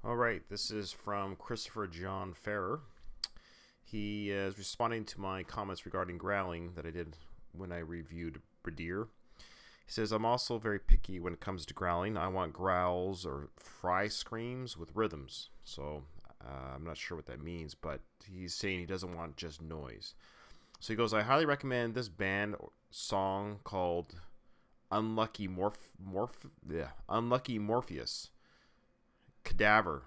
All right, this is from Christopher John Ferrer. He is responding to my comments regarding growling that I did when I reviewed Bradir. He says, I'm also very picky when it comes to growling. I want growls or fry screams with rhythms. So I'm not sure what that means, but he's saying he doesn't want just noise. So he goes, I highly recommend this band song called Unlucky Morpheus. Cadaver.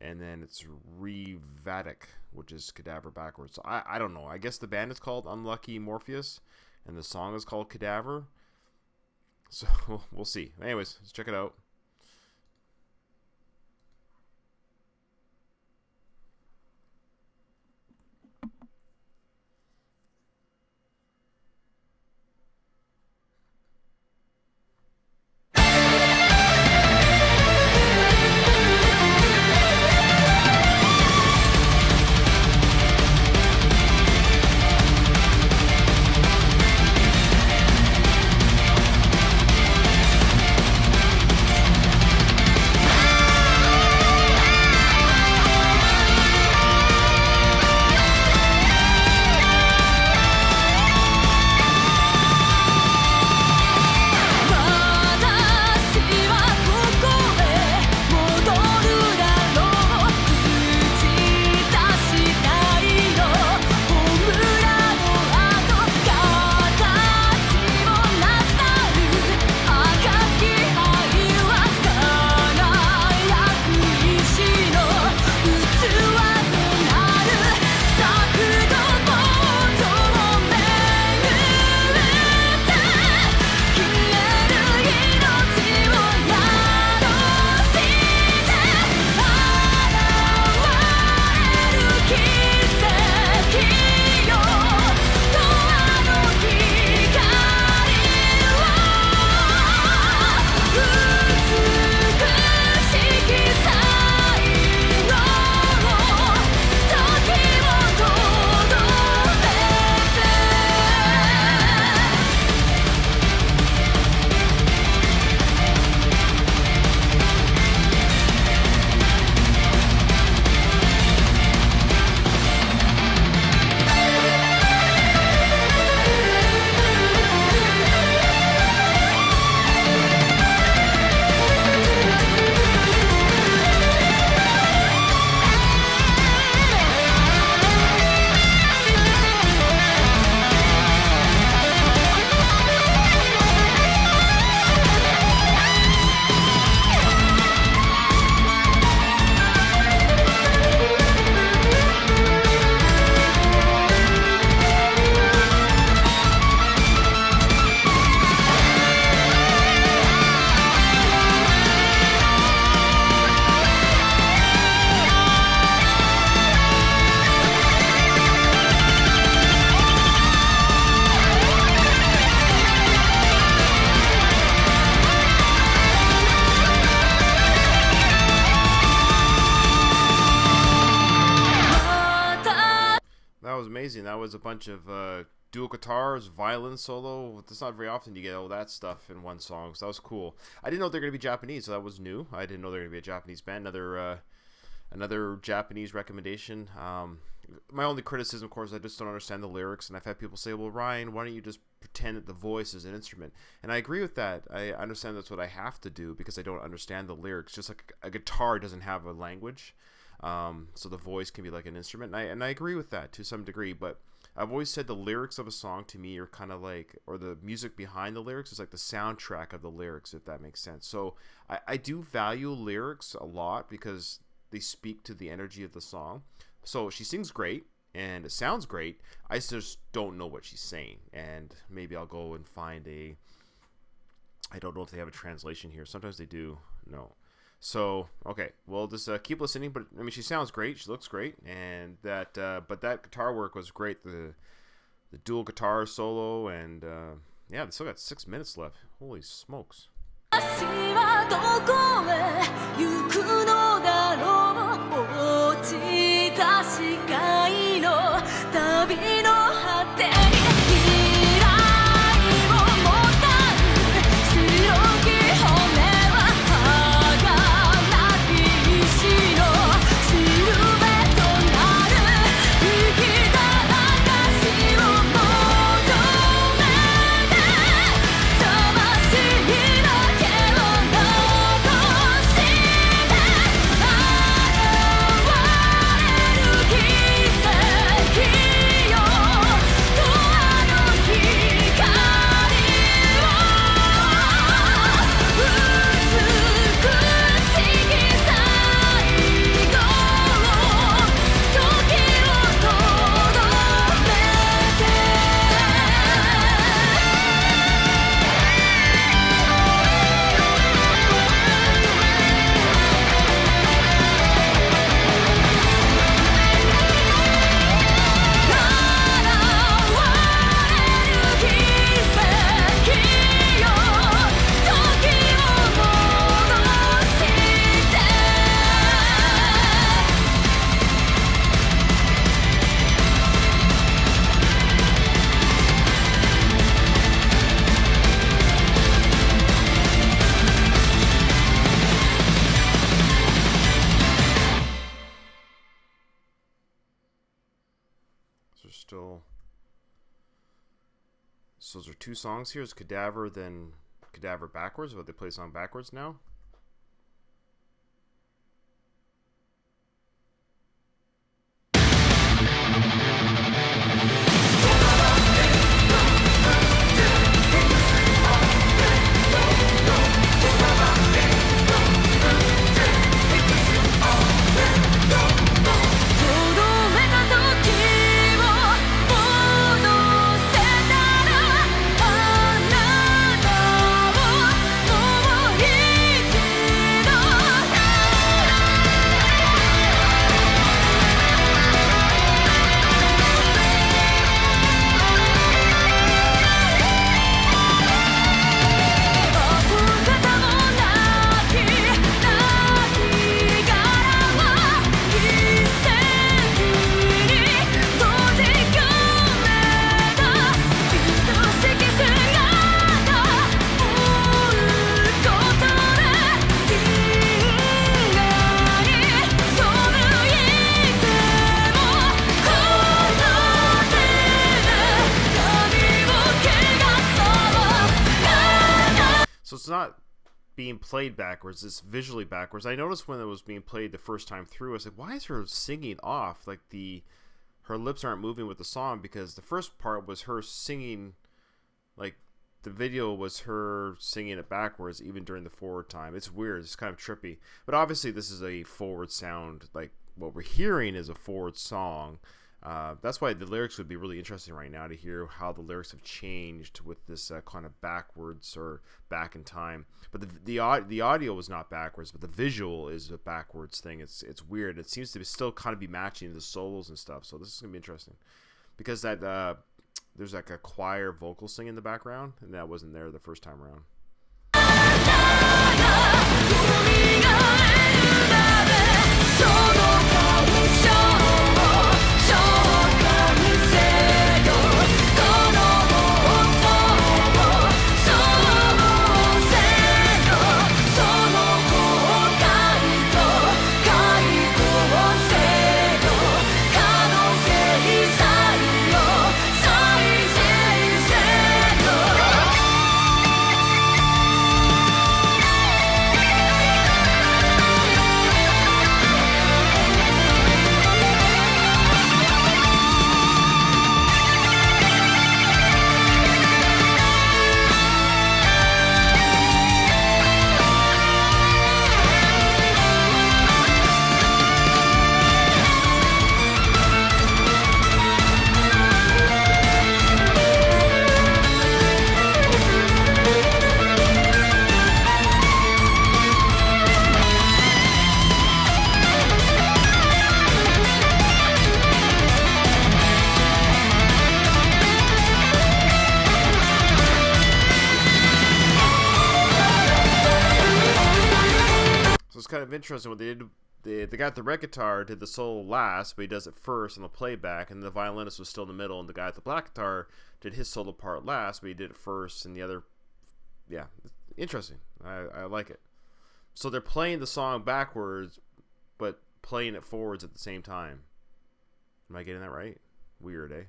And then it's Revadac, which is cadaver backwards. So I don't know. I guess the band is called Unlucky Morpheus, and the song is called Cadaver. So we'll see. Anyways, let's check it out. That was amazing. That was a bunch of dual guitars, violin solo. It's not very often you get all that stuff in one song, so that was cool. I didn't know they're going to be Japanese, so that was new. I didn't know they're going to be a Japanese band. Another Japanese recommendation. My only criticism, of course, I just don't understand the lyrics, and I've had people say, well, Ryan, why don't you just pretend that the voice is an instrument? And I agree with that. I understand that's what I have to do because I don't understand the lyrics, just like a guitar doesn't have a language. So the voice can be like an instrument, and I agree with that to some degree, but I've always said the lyrics of a song to me are kind of like, or the music behind the lyrics is like the soundtrack of the lyrics, if that makes sense. So I do value lyrics a lot because they speak to the energy of the song. So she sings great, and it sounds great. I just don't know what she's saying, and maybe I'll go and find I don't know if they have a translation here. Sometimes they do. No. So, okay, well, just keep listening, but, I mean, she sounds great, she looks great, and that, but that guitar work was great, the dual guitar solo, and, yeah, they still got 6 minutes left. Holy smokes. still. So those are two songs here. It's Cadaver, then Cadaver backwards. But they play the song backwards now. So it's not being played backwards, it's visually backwards. I noticed when it was being played the first time through, I was like, why is her singing off? Like her lips aren't moving with the song, because the first part was her singing, like the video was her singing it backwards even during the forward time. It's weird, it's kind of trippy. But obviously this is a forward sound, like what we're hearing is a forward song. That's why the lyrics would be really interesting right now, to hear how the lyrics have changed with this kind of backwards or back in time. But the audio was not backwards, but the visual is a backwards thing. It's weird. It seems to be still kind of be matching the solos and stuff. So this is gonna be interesting, because that there's like a choir vocal sing in the background, and that wasn't there the first time around. Kind of interesting what they did. The guy at the red guitar did the solo last, but he does it first on the playback, and the violinist was still in the middle, and the guy at the black guitar did his solo part last, but he did it first, and the other, yeah, interesting. I like it. So they're playing the song backwards, but playing it forwards at the same time. Am I getting that right? Weird, eh?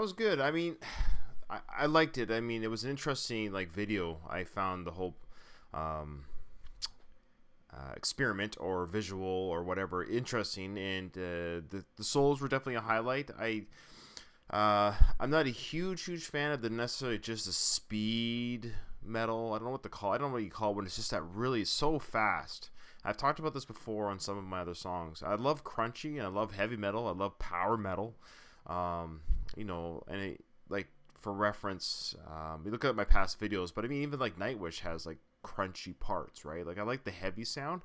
was good. I mean, I liked it. I mean, it was an interesting like video. I found the whole um, experiment or visual or whatever interesting, and the solos were definitely a highlight. I'm not a huge fan of the necessarily just the speed metal. I don't know what to call. I don't know what you call it when it's just that really so fast. I've talked about this before on some of my other songs. I love crunchy and I love heavy metal. I love power metal. And like for reference, you look at my past videos, but I mean even like Nightwish has like crunchy parts, right? Like I like the heavy sound.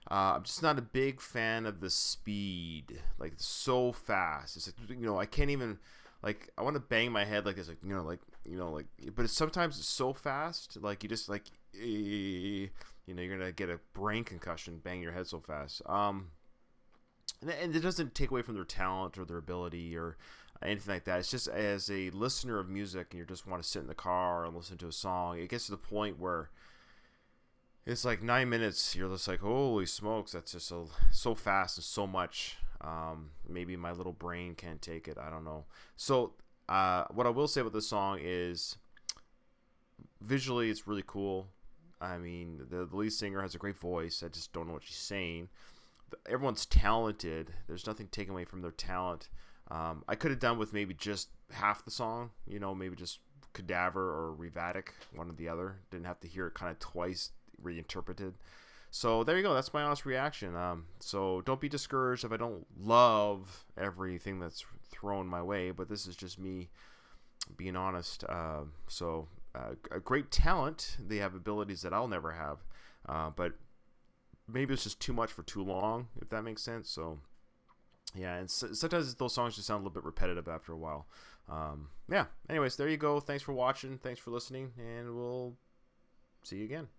I'm just not a big fan of the speed, like so fast. It's like I can't even like I want to bang my head like this, like but sometimes it's so fast, like you just like you're gonna get a brain concussion, bang your head so fast. And it doesn't take away from their talent or their ability or anything like that. It's just as a listener of music, and you just want to sit in the car and listen to a song, it gets to the point where it's like 9 minutes. You're just like, holy smokes, that's just so fast and so much. Maybe my little brain can't take it. I don't know. So what I will say about this song is visually it's really cool. I mean, the lead singer has a great voice. I just don't know what she's saying. Everyone's talented. There's nothing taken away from their talent. I could have done with maybe just half the song. Maybe just Cadaver or Revatic, one or the other. Didn't have to hear it kind of twice reinterpreted. So there you go. That's my honest reaction. So don't be discouraged if I don't love everything that's thrown my way, but this is just me being honest. A great talent. They have abilities that I'll never have, but maybe it's just too much for too long, if that makes sense. So yeah, and sometimes those songs just sound a little bit repetitive after a while. Yeah, anyways, there you go. Thanks for watching, thanks for listening, and we'll see you again.